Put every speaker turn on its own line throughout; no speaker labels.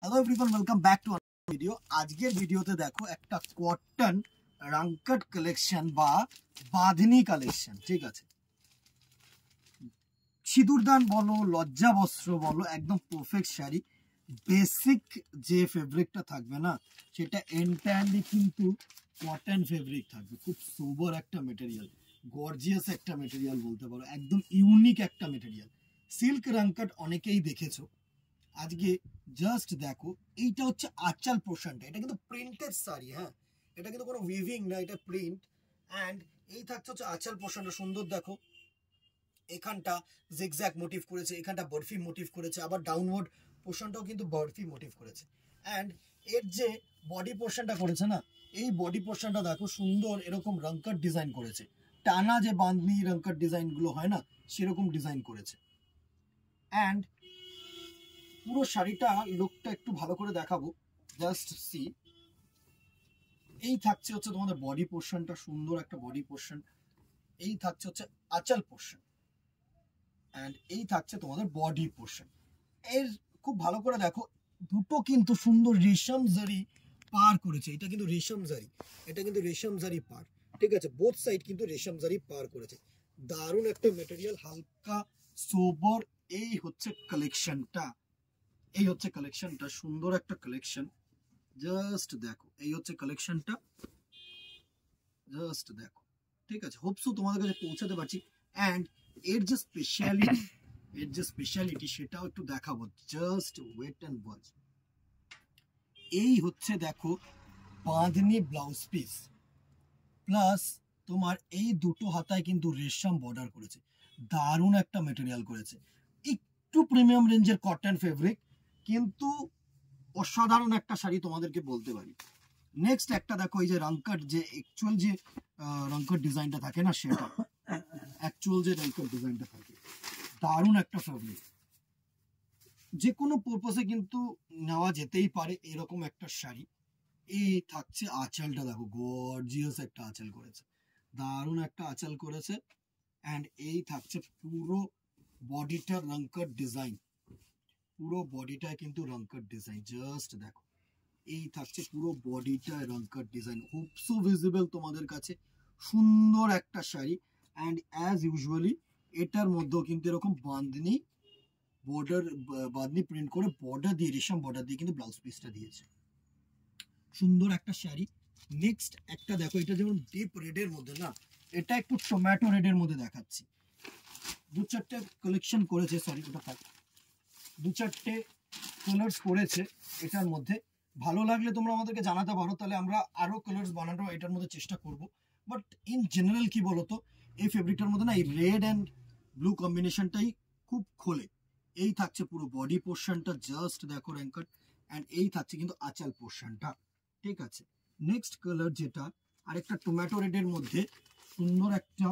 Hello everyone, welcome back to another video. আজকের ভিডিওতে দেখো একটা কটন রাঙ্কাট কালেকশন বা বাঁধনি কালেকশন। ঠিক আছে, সিঁদুরদান বলো, লজ্জা বস্ত্র বলো, একদম পারফেক্ট শাড়ি। বেসিক যে ফেব্রিকটা থাকবে না, সেটা এন্টায়ারলি কিন্তু কটন ফেব্রিক থাকবে। খুব সোবার একটা মেটেরিয়াল, গর্জিয়াস একটা মেটেরিয়াল বলতে পারো, একদম ইউনিক একটা মেটেরিয়াল। সিল্ক রাঙ্কাট অনেকেই দেখেছো, আজকে জাস্ট দেখো এইটা হচ্ছে আঁচল পোর্শনটা। এটা কিন্তু প্রিন্টেড শাড়ি, হ্যাঁ, এটা কিন্তু কোনো উইভিং না, এটা প্রিন্ট। অ্যান্ড এই থাকছে হচ্ছে আঁচল পোর্শনটা। সুন্দর দেখো, এখানটা জিগজ্যাগ মোটিভ করেছে, এখানটা বরফি মোটিভ করেছে, আবার ডাউনওয়ার্ড পোর্শনটাও কিন্তু বরফি মোটিভ করেছে। অ্যান্ড এর যে বডি পোর্শনটা করেছে না, এই বডি পোর্শনটা দেখো সুন্দর এরকম রংকাট ডিজাইন করেছে। টানা যে বাঁধনি রংকাট ডিজাইনগুলো হয় না, সেরকম ডিজাইন করেছে। অ্যান্ড পুরো শাড়িটা লুকটা একটু ভালো করে দেখাবো, জাস্ট সি। এই থাকছে হচ্ছে তোমাদের বডি পোর্শনটা, সুন্দর একটা বডি পোর্শন। এই থাকছে হচ্ছে আঁচল পোর্শন, এন্ড এই থাকছে তোমাদের বডি পোর্শন। এর খুব ভালো করে দেখো, দুটো কিন্তু সুন্দর রেশম জারি পার করেছে। এটা কিন্তু রেশম জারি, এটা কিন্তু রেশম জারি পার। ঠিক আছে, বোথ সাইড কিন্তু রেশম জারি পার করেছে। দারুণ একটা মেটেরিয়াল, হালকা সোবর। এই হচ্ছে কালেকশনটা, এই হচ্ছে কালেকশনটা, সুন্দর একটা কালেকশন। জাস্ট দেখো, এই হচ্ছে কালেকশনটা, জাস্ট দেখো। ঠিক আছে, হোপসো তোমাদের কাছে পৌঁছাতে পারছি। অ্যান্ড এর যে স্পেশালিটি, এর যে স্পেশালিটি সেটাও একটু দেখাবো, জাস্ট ওয়েট অ্যান্ড ওয়াচ। এই হচ্ছে দেখো বাঁধনি ব্লাউজ পিস, প্লাস তোমার এই দুটো হাতায় কিন্তু রেশম বর্ডার করেছে। দারুণ একটা মেটেরিয়াল করেছে, একটু প্রিমিয়াম রেঞ্জের কটন ফেব্রিক, কিন্তু অসাধারণ একটা শাড়ি তোমাদেরকে বলতে পারি। নেক্সট একটা দেখো, এই যে রাঙ্কাট, যে অ্যাকচুয়াল যে রাঙ্কাট ডিজাইনটা থাকে না, সেটা অ্যাকচুয়াল যে রাঙ্কাট ডিজাইনটা থাকে, দারুণ একটা ফেব্রিক। যে কোনো পারপাসে কিন্তু নেওয়া যেতেই পারে এরকম একটা শাড়ি। এই থাকছে আঁচলটা, দেখো গর্জিয়াস একটা আঁচল করেছে, দারুণ একটা আঁচল করেছে। অ্যান্ড এই থাকছে পুরো বডিটা রাঙ্কাট ডিজাইন, পুরো বডিটায় কিন্তু রাঙ্কাট ডিজাইন, জাস্ট দেখো। এই থাকছে পুরো বডিটা রাঙ্কাট ডিজাইন, হোপসো ভিজিবল তোমাদের কাছে। সুন্দর একটা শাড়ি। অ্যান্ড অ্যাজ ইউজুয়ালি এটার মধ্যেও কিন্তু এরকম বাঁধনি বর্ডার, বাঁধনি প্রিন্ট করে বর্ডার দিয়ে, রেশম বর্ডার দিয়ে কিন্তু ব্লাউজ পিসটা দিয়েছে। সুন্দর একটা শাড়ি। নেক্সট একটা দেখো, এটা যেমন ডিপ রেডের মধ্যে না, এটা একটু টমেটো রেডের মধ্যে দেখাচ্ছি। দু চারটে কালেকশন করেছে, সরি ওটা থাক, দু চারটে কালার্স করেছে এটার মধ্যে। ভালো লাগলে তোমরা আমাদেরকে জানাতে পারো, তাহলে আমরা আরো কালার্স বানানো এটার মধ্যে চেষ্টা করব। বাট ইন জেনারেল কি বলতো, এই ফেব্রিকটার মধ্যে না এই রেড অ্যান্ড ব্লু কম্বিনেশনটাই খুব খোলে। এই থাকছে পুরো বডি পোর্শনটা, জাস্ট দেখো রাঙ্কাট। অ্যান্ড এই থাকছে কিন্তু আঁচল পোর্শনটা। ঠিক আছে, নেক্সট কালার যেটা আরেকটা টমেটো রেডের মধ্যে, সুন্দর একটা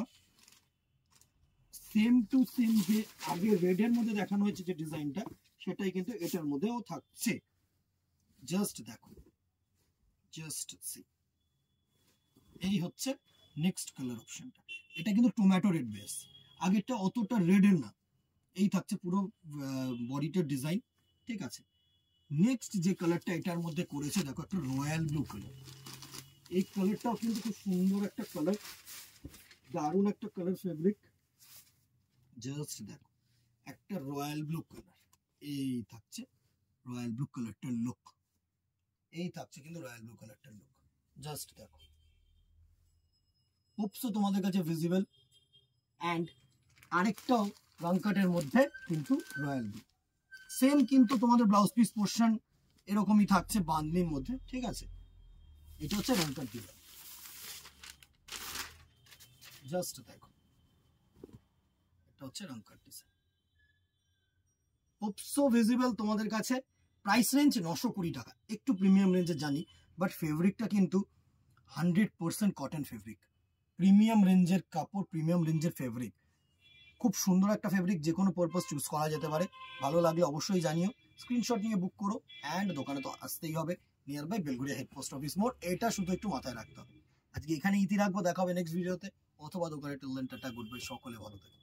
সেম টু সেম যে আগে রেডের মধ্যে দেখানো হয়েছে যে ডিজাইনটা, সেটাই কিন্তু এটার মধ্যেও থাকছে। জাস্ট দেখো, জাস্ট সি। এই হচ্ছে নেক্সট কালার অপশনটা, এটা কিন্তু টমেটো রেড বেস, আগেরটা অতটা রেডের না। এই থাকছে পুরো বডিটার ডিজাইন। ঠিক আছে, নেক্সট যে কালারটা এটার মধ্যে করেছে দেখো, একটা রয়্যাল ব্লু কালার। এই কালারটাও কিন্তু খুব সুন্দর একটা কালার, দারুণ একটা কালার ফেব্রিক। জাস্ট দেখো, একটা রয়্যাল ব্লু কালার। এই থাকছে রয়্যাল ব্লু কালারটার লুক, এই থাকছে কিন্তু রয়্যাল ব্লু কালারটার লুক, জাস্ট দেখো। হোপসো তোমাদের কাছে ভিজিবল। অ্যান্ড আরেকটাও রাঙ্কাটের মধ্যে কিন্তু রয়্যাল ব্লু, সেম কিন্তু তোমাদের ব্লাউজ পিস পোর্শন এরকমই থাকছে বাঁধনির মধ্যে। ঠিক আছে, এটা হচ্ছে রাঙ্কাট ডিজাইন, জাস্ট দেখো, এটা হচ্ছে রাঙ্কাট ডিজাইন। হোপসো ভিজিবল তোমাদের কাছে। প্রাইস রেঞ্জ 920 টাকা, একটু প্রিমিয়াম রেঞ্জে জানি, বাট ফেব্রিকটা কিন্তু 100% কটন ফেব্রিক। প্রিমিয়াম রেঞ্জের কাপড়, প্রিমিয়াম রেঞ্জের ফেব্রিক, খুব সুন্দর একটা ফেব্রিক। যে কোনো পারপাস চুজ করা যেতে পারে। ভালো লাগলে অবশ্যই জানিও, স্ক্রিনশট নিয়ে বুক করো। অ্যান্ড দোকানে তো আসতেই হবে, near by Belgharia head post office মোড়, এটা শুধু একটু মাথায় রাখতে হবে। আজকে এখানে ইতি রাখবো, দেখা হবে নেক্সট ভিডিওতে, অথবা দোকানে। Till then tata, good bye, সকলে ভালো থাকবে।